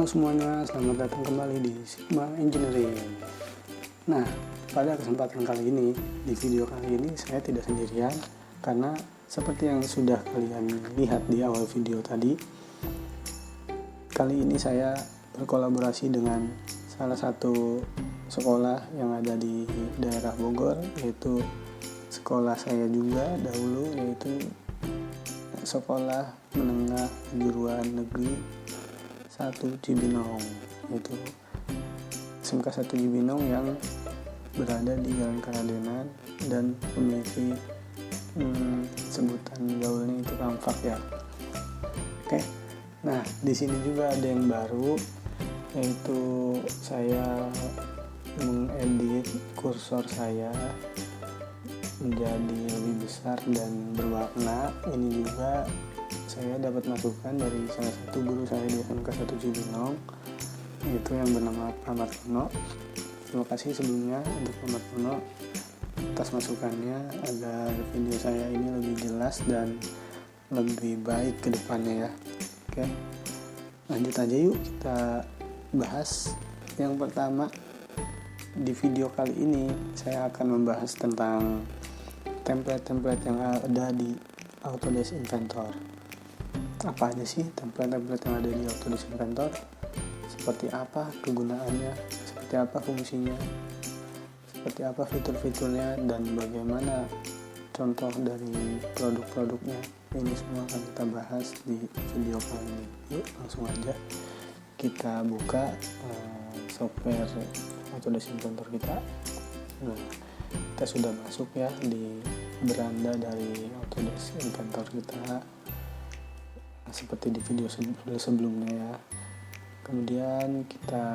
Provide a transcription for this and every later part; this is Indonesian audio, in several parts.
semuanya, selamat datang kembali di Sigma Engineering. Nah, pada kesempatan kali ini, di video kali ini saya tidak sendirian, karena seperti yang sudah kalian lihat di awal video tadi, kali ini saya berkolaborasi dengan salah satu sekolah yang ada di daerah Bogor, yaitu sekolah saya juga dahulu, yaitu Sekolah Menengah Kejuruan Negeri 1 Cibinong, yaitu SMK 1 Cibinong yang berada di Jalan Karadenan dan memiliki sebutan gaulnya itu Rampak ya. Oke. Nah, di sini juga ada yang baru, yaitu saya mengedit kursor saya menjadi lebih besar dan berwarna. Ini juga saya dapat masukan dari salah satu guru saya di SMK 1 Cibinong, yaitu yang bernama Pak Martono. Terima kasih sebelumnya untuk Pak Martono atas masukannya agar video saya ini lebih jelas dan lebih baik ke depannya ya. Oke, lanjut aja yuk, kita bahas. Yang pertama, di video kali ini saya akan membahas tentang template-template yang ada di Autodesk Inventor. Apa aja sih template-template yang ada di Autodesk Inventor? Seperti apa kegunaannya? Seperti apa fungsinya? Seperti apa fitur-fiturnya? Dan bagaimana contoh dari produk-produknya? Ini semua akan kita bahas di video kali ini. Yuk, langsung aja kita buka software Autodesk Inventor kita. Nah, kita sudah masuk ya di beranda dari Autodesk Inventor kita, seperti di video sebelumnya ya. Kemudian kita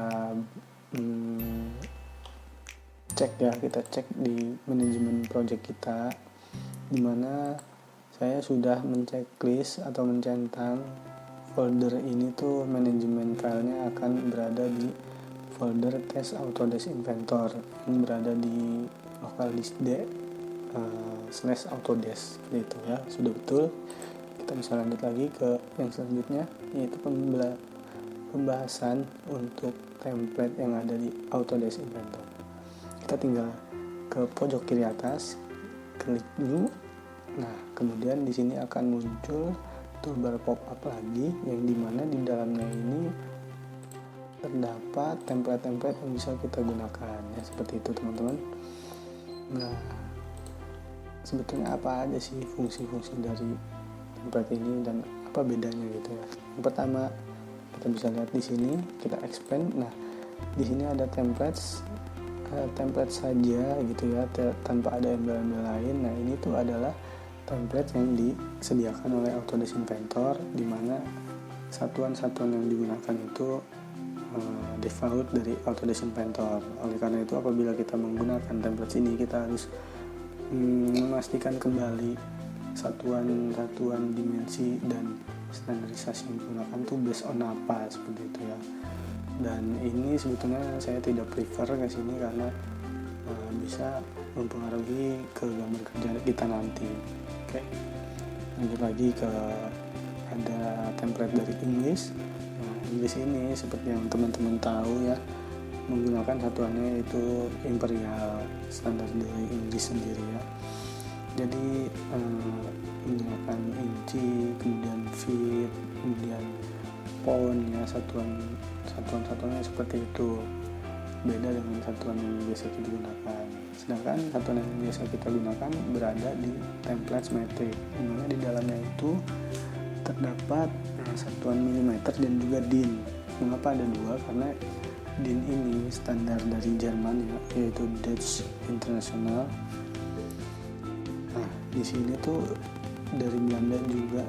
kita cek di manajemen project kita, dimana saya sudah menceklis atau mencentang folder ini tuh manajemen filenya akan berada di folder test Autodesk Inventor yang berada di local disk D /Autodesk gitu ya. Sudah betul. Kita bisa lanjut lagi ke yang selanjutnya, yaitu pembahasan untuk template yang ada di Autodesk Inventor. Kita tinggal ke pojok kiri atas, klik new. Nah, kemudian di sini akan muncul toolbar pop-up lagi, yang dimana di dalamnya ini terdapat template-template yang bisa kita gunakan ya, seperti itu teman-teman. Nah, sebetulnya apa aja sih fungsi-fungsi dari template ini dan apa bedanya gitu ya. Yang pertama, kita bisa lihat di sini, kita expand. Nah, di sini ada template saja gitu ya, tanpa ada embel-embel lain. Nah, ini tuh adalah template yang disediakan oleh Autodesk Inventor, di mana satuan-satuan yang digunakan itu default dari Autodesk Inventor. Oleh karena itu, apabila kita menggunakan template ini, kita harus memastikan kembali satuan-satuan dimensi dan standarisasi yang digunakan tuh based on apa, seperti itu ya. Dan ini sebetulnya saya tidak prefer ke sini karena bisa mempengaruhi ke gambar kerja kita nanti. Oke, lanjut lagi ke ada template dari English. Nah, English ini seperti yang teman-teman tahu ya, menggunakan satuannya itu imperial, standar dari Inggris sendiri ya. Jadi menggunakan inci, kemudian feet, kemudian pound ya, satuan-satuannya seperti itu. Beda dengan satuan yang biasa kita gunakan. Sedangkan satuan yang biasa kita gunakan berada di template metric, dimana di dalamnya itu terdapat satuan milimeter dan juga din. Mengapa ada dua? Karena din ini standar dari Jerman ya, yaitu Dutch International. Nah, di sini tuh dari Belanda juga,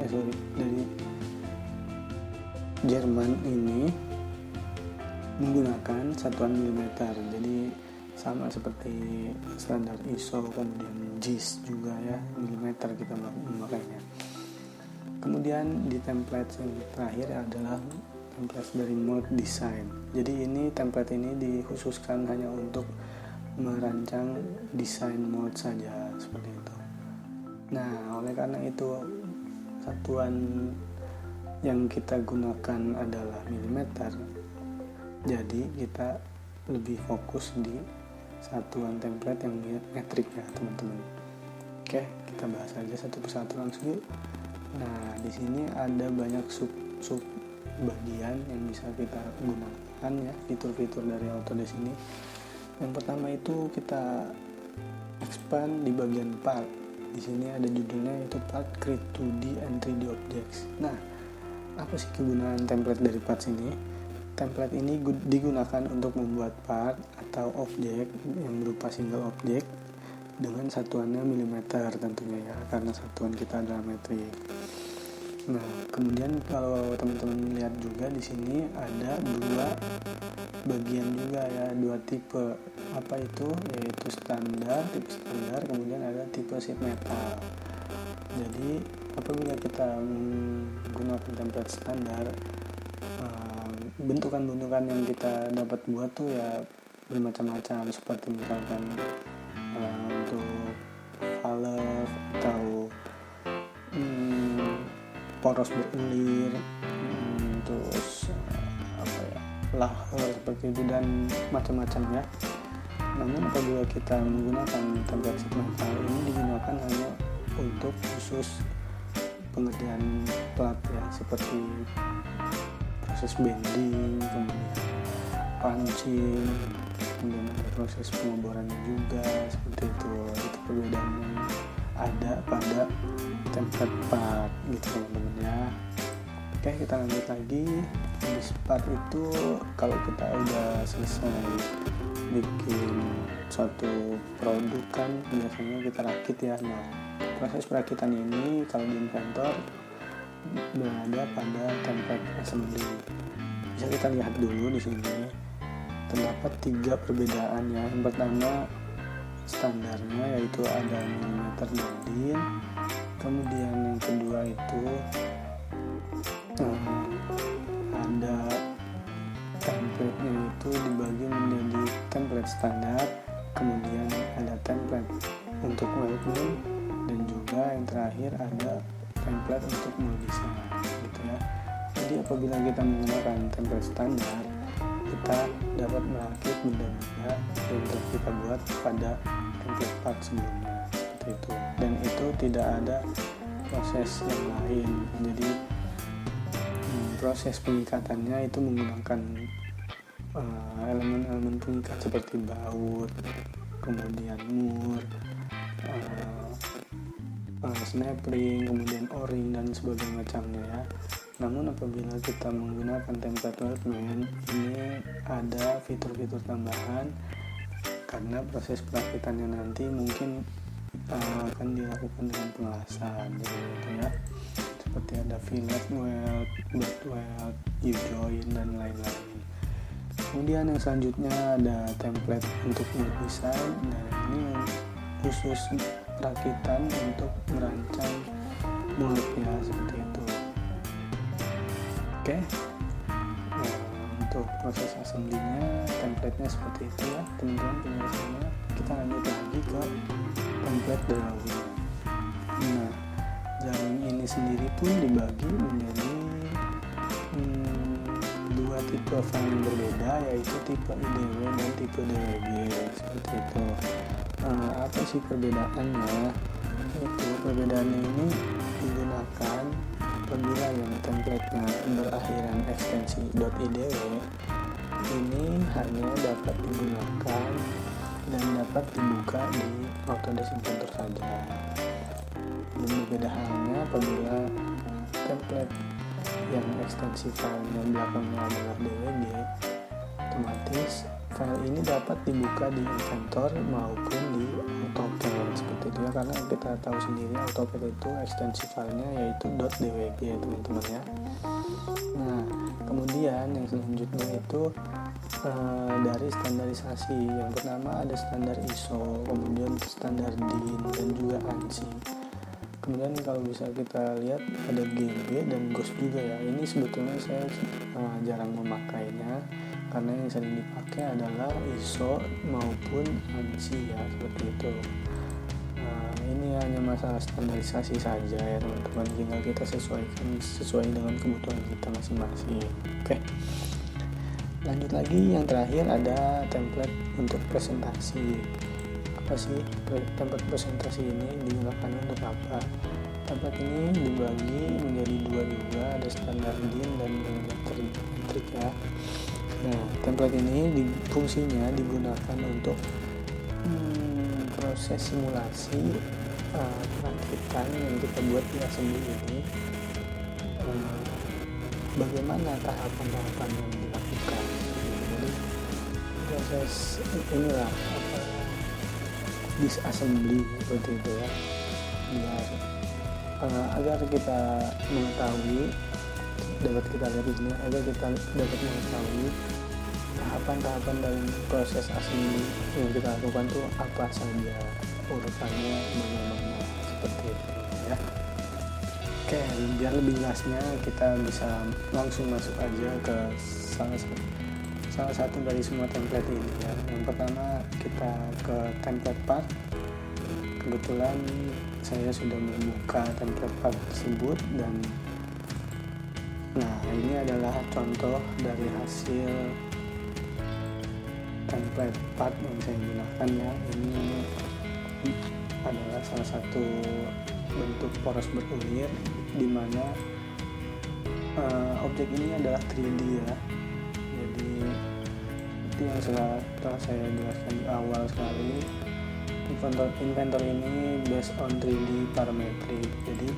dari Jerman ini menggunakan satuan milimeter. Jadi sama seperti standar ISO, kemudian JIS juga ya, milimeter kita memakainya. Kemudian di template yang terakhir adalah template dari Mode Design. Jadi ini template ini dikhususkan hanya untuk merancang desain mode saja, seperti itu. Nah, oleh karena itu satuan yang kita gunakan adalah milimeter, Jadi kita lebih fokus di satuan template yang metrik ya teman-teman. Oke, kita bahas aja satu persatu langsung yuk. Nah, di sini ada banyak sub bagian yang bisa kita gunakan ya, fitur-fitur dari Autodesk ini. Yang pertama itu kita expand di bagian part. Di sini ada judulnya itu part create 2D and 3D objects. Nah, apa sih kegunaan template dari parts ini? Template ini digunakan untuk membuat part atau objek yang berupa single objek dengan satuannya milimeter tentunya ya, karena satuan kita adalah metrik. Nah, kemudian kalau teman-teman lihat juga di sini ada dua bagian juga ya, dua tipe. Apa itu? Yaitu tipe standar, kemudian ada tipe sheet metal. Jadi apabila kita menggunakan template standar, bentukan-bentukan yang kita dapat buat tuh ya bermacam-macam, seperti misalkan untuk valve atau poros berulir, terus laher seperti itu dan macam-macam ya. Namun apabila kita menggunakan template sheet metal, ini digunakan hanya untuk khusus pengerjaan plat ya, seperti proses bending, kemudian punching, kemudian ada proses pengeborannya juga, seperti itu. Itu perbedaan yang ada pada template part gitu teman-teman ya. Oke, kita lanjut lagi. Di part itu kalau kita udah selesai bikin suatu produk kan biasanya kita rakit ya. Nah, proses perakitan ini kalau di Inventor berada pada template assembly. Bisa kita lihat dulu di sini terdapat 3 perbedaan ya. Yang pertama standarnya yaitu ada milimeter dan din. Kemudian yang kedua itu ada template-nya itu dibagi menjadi template standar, kemudian ada template untuk welding, dan juga yang terakhir ada template untuk desain gitu ya. Jadi apabila kita menggunakan template standar, kita dapat merakit benda-benda yang telah kita buat pada template part sebelumnya seperti itu, dan itu tidak ada proses yang lain. Jadi proses pengikatannya itu menggunakan elemen-elemen pengikat seperti baut, kemudian mur, snap ring, kemudian o-ring dan sebagainya macamnya ya. Namun apabila kita menggunakan template weldment, ini ada fitur-fitur tambahan karena proses perakitannya nanti mungkin akan dilakukan dengan pengelasan gitu ya, seperti ada fillet weld, butt weld, U-joint dan lain-lain. Kemudian yang selanjutnya ada template untuk desain. Nah, ini khusus perakitan untuk merancang mold ya, seperti itu. Oke. Nah, untuk proses assembly-nya template-nya seperti itu ya teman-teman penjelasannya. Kita lanjut lagi ke template drawing. Nah, drawing ini sendiri pun dibagi menjadi dua tipe file yang berbeda, yaitu tipe IDW dan tipe DWG seperti itu. Apa sih perbedaannya? Itu perbedaannya ini digunakan apabila yang template-nya berakhiran ekstensi .idw ini hanya dapat digunakan dan dapat dibuka di Autodesk Inventor saja. Dan berbeda halnya apabila template yang ekstensi filenya belakangnya adalah DWG, otomatis file ini dapat dibuka di Inventor maupun di AutoCAD seperti itu ya, karena kita tahu sendiri AutoCAD itu ekstensi filenya yaitu .dwg ya teman-teman ya. Nah, kemudian yang selanjutnya itu dari standarisasi. Yang pertama ada standar ISO, kemudian standar DIN dan juga ANSI. Kemudian kalau bisa kita lihat ada GB dan GOS juga ya. Ini sebetulnya saya jarang memakainya karena yang sering dipakai adalah ISO maupun ANSI ya, seperti itu. Ini hanya masalah standarisasi saja ya teman-teman, tinggal kita sesuaikan sesuai dengan kebutuhan kita masing-masing. Oke. Lanjut lagi, yang terakhir ada template untuk presentasi. Apa sih template presentasi ini, digunakan untuk apa? Template ini dibagi menjadi dua juga, ada standar DIN dan volumetric ya. Nah, template ini fungsinya digunakan untuk proses simulasi perakitan yang kita buat di assembly ini. Bagaimana tahapan-tahapan yang dilakukan. Jadi proses inilah disassembly seperti itu ya, biar agar kita mengetahui, dapat kita lihat di sini, agar kita dapat mengetahui tahapan-tahapan dalam proses assembly yang kita lakukan tuh apa saja, urutannya bagaimana, seperti itu ya. Oke, biar lebih jelasnya kita bisa langsung masuk aja ke salah satu dari semua template ini ya. Yang pertama kita ke template part. Kebetulan saya sudah membuka template part tersebut, dan nah ini adalah contoh dari hasil template part yang saya gunakan ya. Ini adalah salah satu bentuk poros berulir di mana objek ini adalah 3D ya. Jadi itu yang telah saya jelaskan di awal sekali. Inventor ini based on 3D parametric. Jadi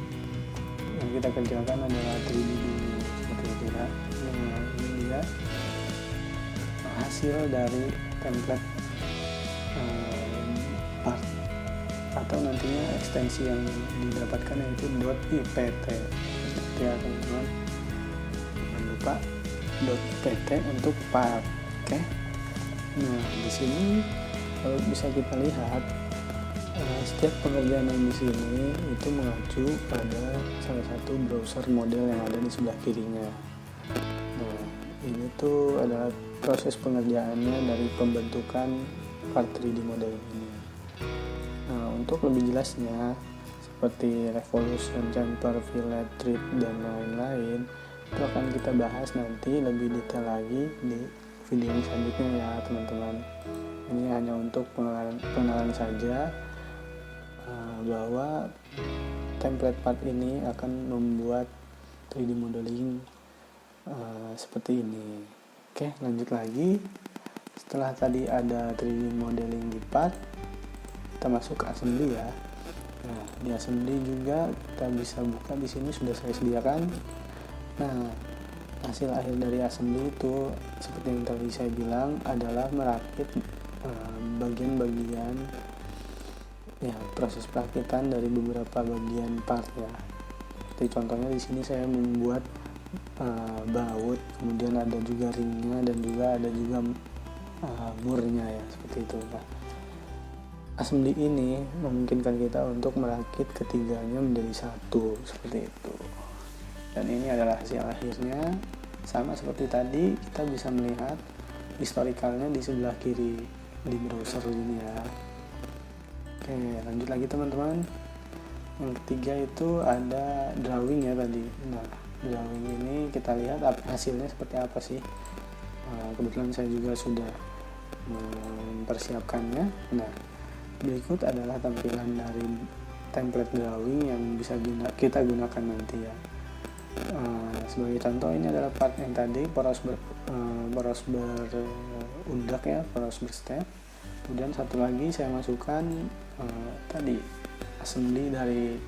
yang kita kerjakan adalah 3D dulu, seperti itu ya. Nah, ini dia hasil dari template part, atau nantinya ekstensi yang didapatkan yaitu .ipt ya teman-teman. Jangan lupa .ipt untuk part. Oke. Nah, di sini kalau bisa kita lihat setiap pengerjaan yang di sini itu mengacu pada salah satu browser model yang ada di sebelah kirinya. Nah, ini tuh adalah proses pengerjaannya dari pembentukan part 3D model ini. Nah, untuk lebih jelasnya seperti revolution, chamfer, fillet, trip, dan lain-lain itu akan kita bahas nanti lebih detail lagi di video yang selanjutnya ya teman-teman. Ini hanya untuk pengenalan saja bahwa template part ini akan membuat 3D modeling seperti ini. Oke, lanjut lagi. Setelah tadi ada 3D modeling di part, kita masuk ke assembly ya. Nah, di assembly juga kita bisa buka, di sini sudah saya sediakan. Nah, hasil akhir dari assembly itu seperti yang tadi saya bilang adalah merakit bagian-bagian ya, proses perakitan dari beberapa bagian part ya. Seperti contohnya di sini saya membuat baut, kemudian ada juga ringnya, dan juga ada juga murnya ya, seperti itu. Nah, assembly ini memungkinkan kita untuk merakit ketiganya menjadi satu, seperti itu. Dan ini adalah hasil akhirnya. Sama seperti tadi, kita bisa melihat historikalnya di sebelah kiri di browser ini ya. Oke, lanjut lagi teman-teman. Yang ketiga itu ada drawing ya tadi. Nah, drawing ini kita lihat hasilnya seperti apa sih. Kebetulan saya juga sudah mempersiapkannya. Nah, berikut adalah tampilan dari template drawing yang bisa kita gunakan nanti ya. Sebagai contoh, ini adalah part yang tadi poros berundak ya, poros berstep. Kemudian satu lagi saya masukkan tadi assembly dari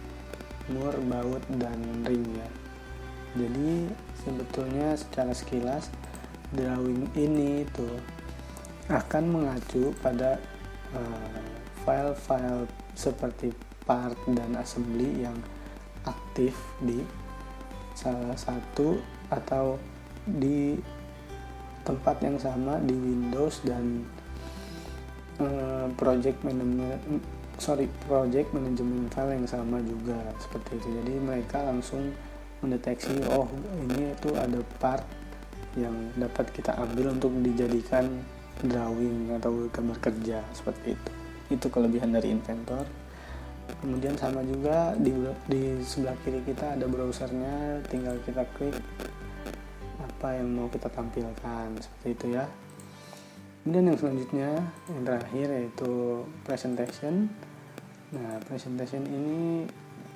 mur, baut, dan ring ya. Jadi sebetulnya secara sekilas drawing ini itu akan mengacu pada file-file seperti part dan assembly yang aktif di salah satu atau di tempat yang sama di Windows dan project management file yang sama juga, seperti itu. Jadi mereka langsung mendeteksi, oh ini itu ada part yang dapat kita ambil untuk dijadikan drawing atau gambar kerja, seperti itu. Itu kelebihan dari Inventor. Kemudian sama juga di sebelah kiri kita ada browsernya, tinggal kita klik apa yang mau kita tampilkan, seperti itu ya. Kemudian yang selanjutnya, yang terakhir yaitu presentation. Nah, presentation ini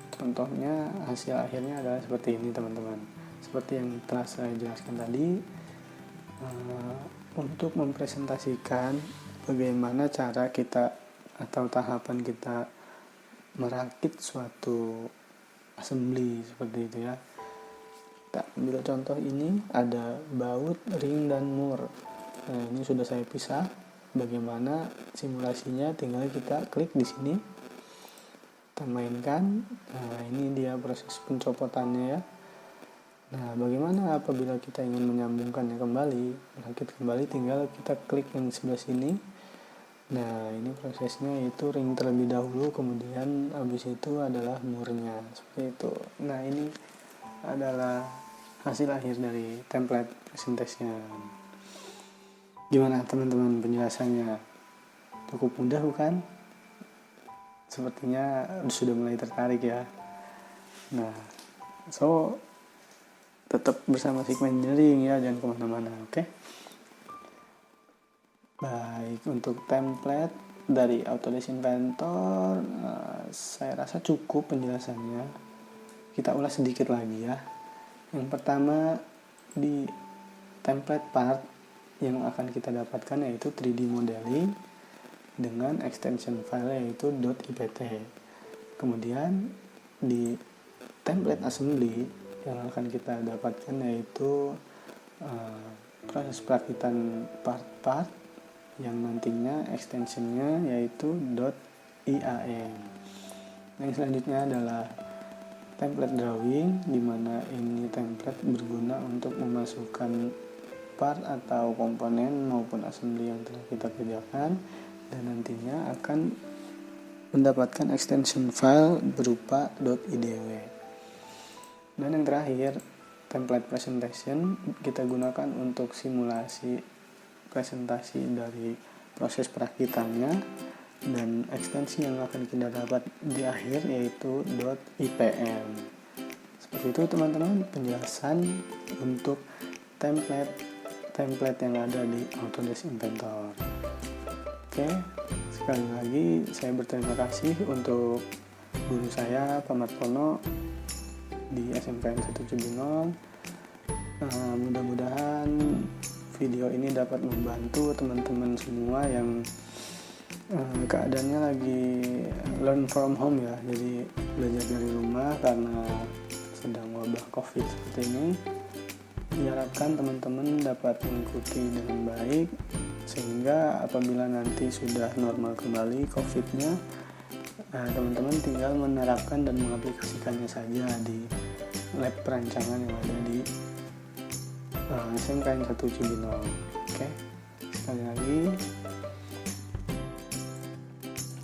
contohnya hasil akhirnya adalah seperti ini teman-teman. Seperti yang telah saya jelaskan tadi, untuk mempresentasikan bagaimana cara kita atau tahapan kita merakit suatu assembly seperti itu ya. Kita ambil contoh ini, ada baut, ring, dan mur. Nah, ini sudah saya pisah. Bagaimana simulasinya? Tinggal kita klik di sini, kita mainkan. Nah, ini dia proses pencopotannya ya. Nah, bagaimana apabila kita ingin menyambungkannya kembali, merakit kembali, tinggal kita klik yang sebelah sini. Nah, ini prosesnya itu ring terlebih dahulu, kemudian habis itu adalah murnya, seperti itu. Nah, ini adalah hasil akhir dari template presentation. Gimana teman-teman penjelasannya? Cukup mudah bukan? Sepertinya sudah mulai tertarik ya. Nah, tetap bersama Sigma Engineering ya, jangan kemana-mana, oke? Baik, untuk template dari Autodesk Inventor, saya rasa cukup penjelasannya. Kita ulas sedikit lagi ya. Yang pertama, di template part yang akan kita dapatkan yaitu 3D modeling dengan extension file yaitu .ipt. Kemudian di template assembly yang akan kita dapatkan yaitu proses perakitan part-part yang nantinya extensionnya yaitu .iam. Yang selanjutnya adalah template drawing, di mana ini template berguna untuk memasukkan part atau komponen maupun assembly yang telah kita kerjakan, dan nantinya akan mendapatkan extension file berupa .idw. Dan yang terakhir, template presentation kita gunakan untuk simulasi presentasi dari proses perakitannya, dan ekstensi yang akan kita dapat di akhir yaitu .ipm. Seperti itu teman-teman penjelasan untuk template yang ada di Autodesk Inventor. Oke, sekali lagi saya berterima kasih untuk guru saya Pak Martono di SMKN 170. Mudah-mudahan video ini dapat membantu teman-teman semua yang keadaannya lagi learn from home ya, jadi belajar dari rumah karena sedang wabah COVID seperti ini. Diharapkan teman-teman dapat mengikuti dengan baik, sehingga apabila nanti sudah normal kembali COVID-nya, teman-teman tinggal menerapkan dan mengaplikasikannya saja di lab perancangan yang ada di SMKN 1 Cibinong. Oke, sekali lagi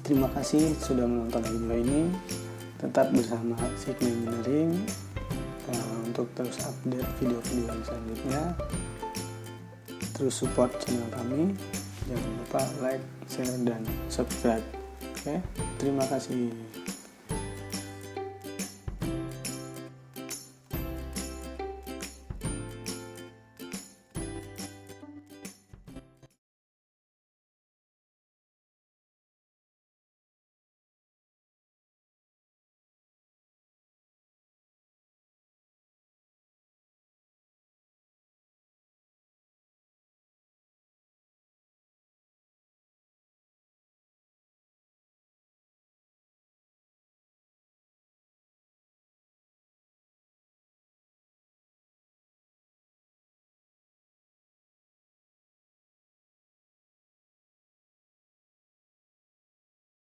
terima kasih sudah menonton video ini. Tetap bersama Sigma Engineering untuk terus update video-video yang selanjutnya. Terus support channel kami. Jangan lupa like, share, dan subscribe. Oke, terima kasih.